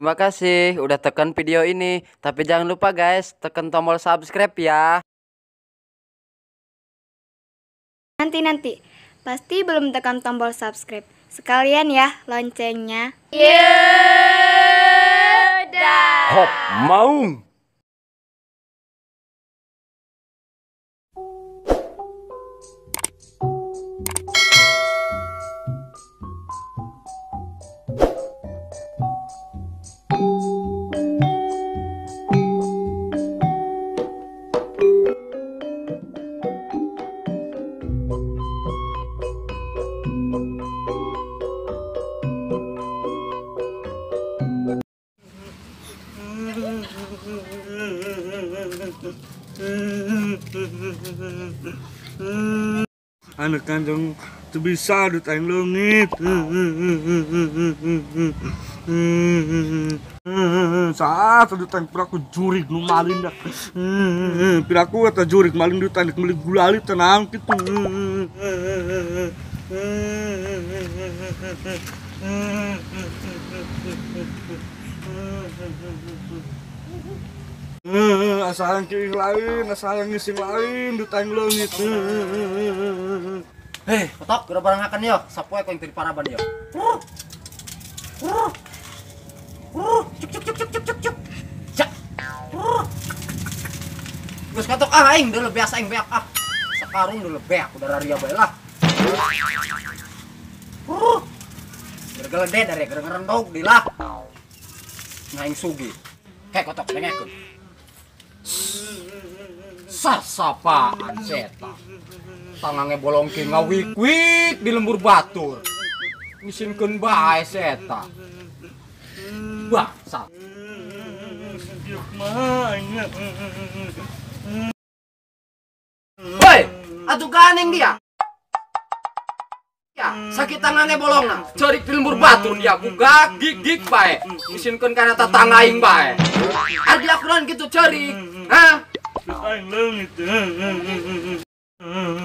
Terima kasih udah tekan video ini. Tapi jangan lupa guys, tekan tombol subscribe ya. Nanti. Pasti belum tekan tombol subscribe. Sekalian ya loncengnya. Hop, mau. Anak kandung tu bisa dutang langit. Saat dutang piraku jurig nu malin dah. Piraku atau jurig malin dutang meli gulali tenang gitu. Asalan kiri lain, asalan ngising lain, dutang langit. Hei, kotok, udah barang akan yo. Sapu aku yang tadi paraban yo. Cuk. Gus kotok aing dulu biasa aing beak ah. Sekarang dulu beak udah raria bae lah. Gergelede dari gergerendog dilah. Ngaing sugi. Hei kotok, dengekeun. Sasapaan seta. Tangannya bolongkin ngawik-wik di lembur batur. Misinkeun bae seta. Bangsat. Woi, atuh ganeng dia. Ya, sakit tangannya bolongna. Cerik di lembur batur dia buka gig bae. Misinkeun kana tatangga aing bae. Adi akuran gitu cerik. Hah? Dutang langit.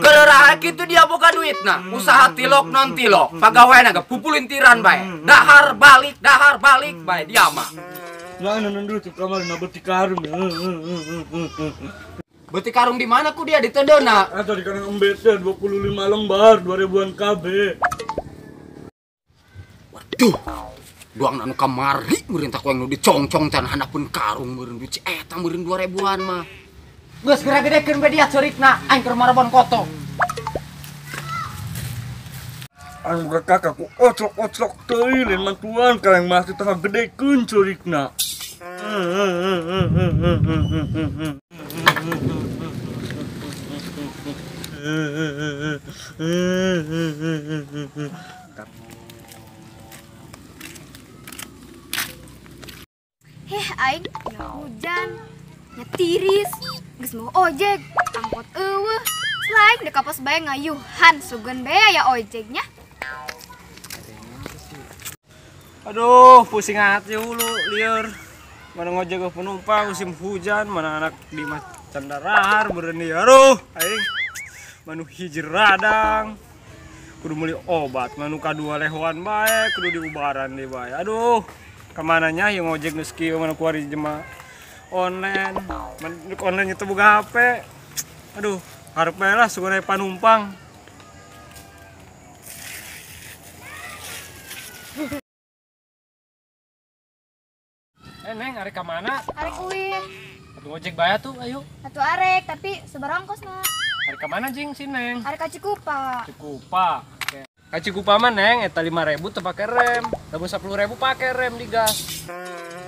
Kelerahan gitu dia buka duit nah. Usaha tilok non tilok. Pagaweana ge pupulintiran bae. Dahar balik bae dia mah. Lah nundu tu kamar na beti karung. Beti karung di mana ku dia di tendona? Atau di kanang embetnya 25 lembar 2000-an KB. Waduh. Doang anu kamari meureun tak yang nu dicongcong can handapun karung meureun duit eta meureun 2000-an mah. Geus geura gedekeun be dia ceurikna aing keur marabon koto. Anu kakak ku oclok teuy lain mantuan karang masih tengah gedekeun ceurikna. Aing ya hujan, ya tiris, geus mau ojek, angkot eueuh. Selain dek kapos bae ngayuhan sugeun bea ya ojeknya. Aduh, pusing hati hulu, liur. Mana ngojek ke penumpang musim hujan, mana anak di Candarahar berani. Aduh, aing manu hiji radang. Kudu meuli obat, manu kadua lehoan bae, kudu diubaran deui bae. Aduh, kemana nya yang ngojek geus kieu mana kuari jema online. Online itu buka HP. Aduh, hareup bae lah sugan panumpang. Neng, arek ka mana? Arek uih, Atuh ngojek bae tuh, ayo. atuh arek tapi sebar ongkosna. Arek ka mana jing si Neng? Arek ka Cikupa. Cikupa. Oke. Ka Cikupa mah Neng, eta 5.000 teu pake rem. Lamun 10.000 pake rem digas.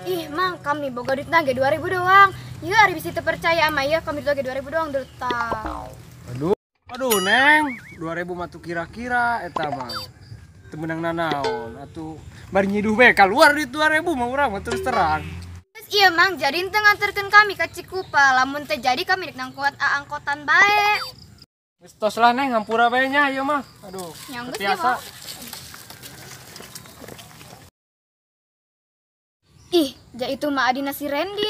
Ih, Mang, kami boga duitna ge 2000 doang. Ieu ari bisi teu percaya ama ieu kami duit ge 2000 doang deutang. Aduh Neng, 2.000 mah tuh kira-kira eta mah. Teu meunang nanaon. Atuh bari nyiduh we kaluar duit 2.000 mah urang mah terus terang. Terus iya Mang, jadi ente nganterkeun kami ka Cikupa. Lamun teh jadi kami dek nangkuat angkotan bae. Geus tos lah Neng, hampura bae nya ieu mah. Aduh, Yang geus biasa. Ih, ja itu mah adina si Randy.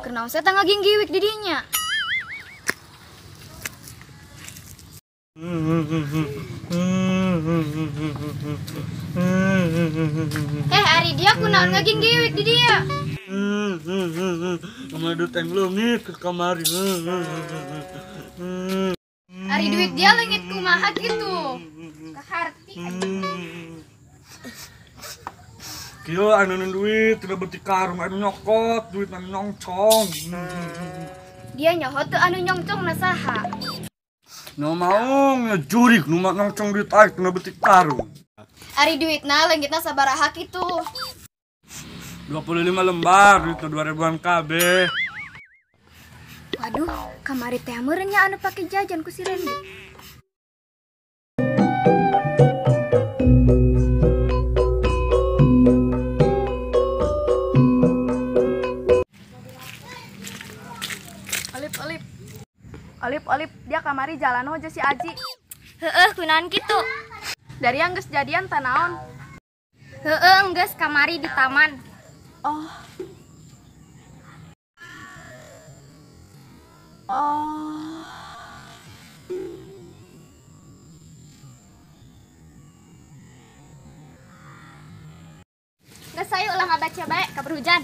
Kenaon saya tangga ginggiwik di dinya. Ari dia kunaon ngaging giwik di dia. Madu teng leungit ke kamari. Ari duit dia leungit kumaha gitu. Kaharti. Kieu anu duit tidak beuti karung anu nyokot, duit anu nyongcong. Dia nyohot teu anu nyongcong na saha. Nu mau ngejurig nu mah nyongcong duit aing teu beuti karung. Ari duitna leungitna sabaraha kitu. 25 lembar duit 2000-an kabeh. Waduh, kamari teh meureun nya anu pake jajan ku si Randy. Olip, dia kamari jalan aja si Aji. Heeh, kunaon kitu? Dari yang geus jadian tanaon. Heeh, enggeus kamari di taman. Oh. Oh. Geus sayu ulah ngabaca bae kabar hujan.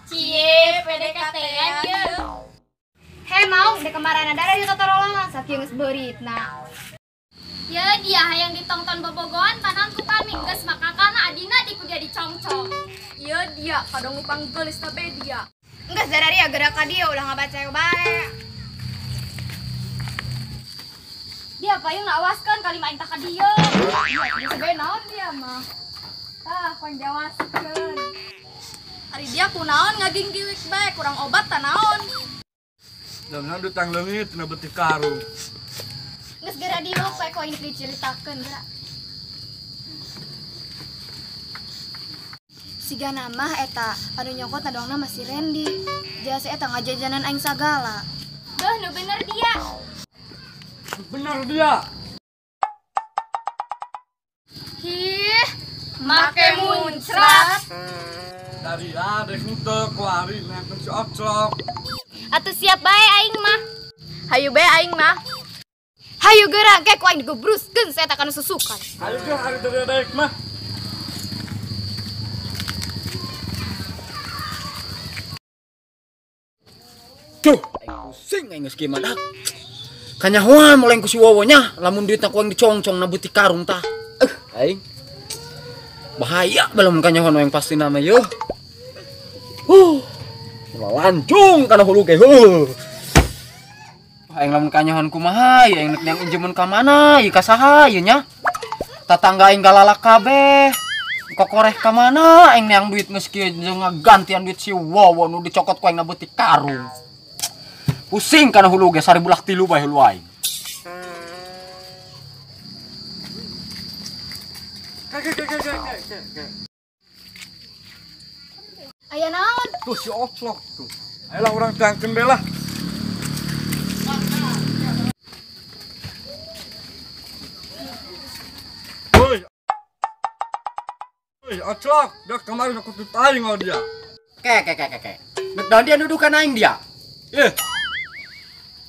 Cie, PDKT-an yeuh. He mau dek kemarin ada di totorolongan saking geus beuritna. Ya dia hayang ditongton bobogohan tanan ku kami geus makakana adina di kudia dicongcong. Iya dia kadang ngupang gelis tabe dia. Geus dadari ya gerak ka dia ulah ngabaca bae. Dia payung ngawaskeun kali main tak ka dieu. Dia sebe naon dia mah. Pang jawaskeun. Ari dia kunaon ngaging giwik bae kurang obat tanaon. Jangan duit tang leungit teu beuti karung. Geus geura dieu poe ko ini diceritakeun geura. Siga nama eta anu nyokot adongna masih Randy. Jasa eta ngajajanan aing sagala. Duh, nu bener dia. Bener dia. Hih, make muncrat. Dari adek henteu kuari nangkeun si Oclok. Atuh siap bae aing mah. Hayu bae aing mah. Hayu geura ge ku aing digebruskeun saya tak kana susukan. Ayo ge hari teu daek mah. Tuh, aing pusing aing geus kieu mah. Kanyahoan mulai ku si wowonya lamun duitna ku aing dicongcong na beuti karung tah. Aing bahaya belum kanyahoan yang pasti nama yeuh. Lancung kana hulu ge. Aing lamun kanyahoan kumaha aing nek yang injemun ka mana ieu ka saha ieu nya? Tatangga aing galalak kabeh. Kokoreh ka mana aing neang duit geus kieu jeung ngagantian duit si wowo nu dicokot ku aing na beuti karung. Pusing kana hulu ge 1003 bae hulu aing. Aya naon? Tuh si Oclok tuh. Ayolah urang tangkeun bae lah. Woi. Woi, Oclok, dak kamari aku tuh taing au dia. Ke. Nek daun dia dudukan aing dia.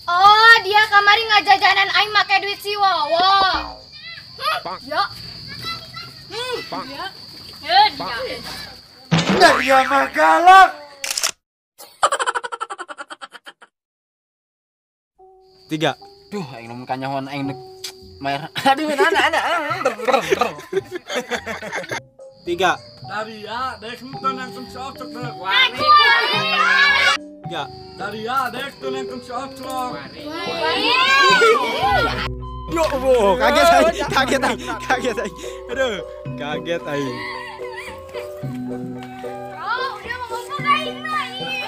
Oh, dia kamari ngajajanan aing make duit si Wowo. Ya. Dia. Dia mah galak. 3. Duh, aing lamun kanyahoan aing nek maer. Aduh, anak. 3. Dari ya, dek henteu nangkeun si Oclok teh. 3. Dari ya, dek teu nangkeun si Oclok. Yo, kaget aing. Aduh, kaget aing. Oh, udah mau ngomong aing mah ih.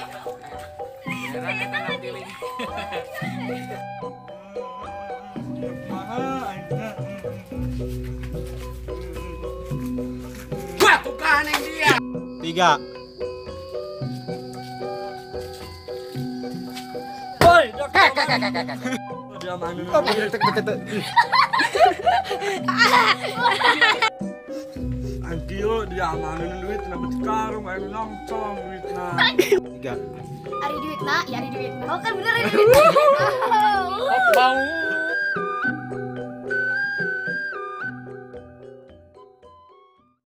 Wah, tukan aing dia. 3. Woi, Ke. dia mana? Angkio dia mana duit na beuti karung anu nongcong duitna. gak? Ari duitna, ya ari duitna. Oh kan bener ari duitna. Bau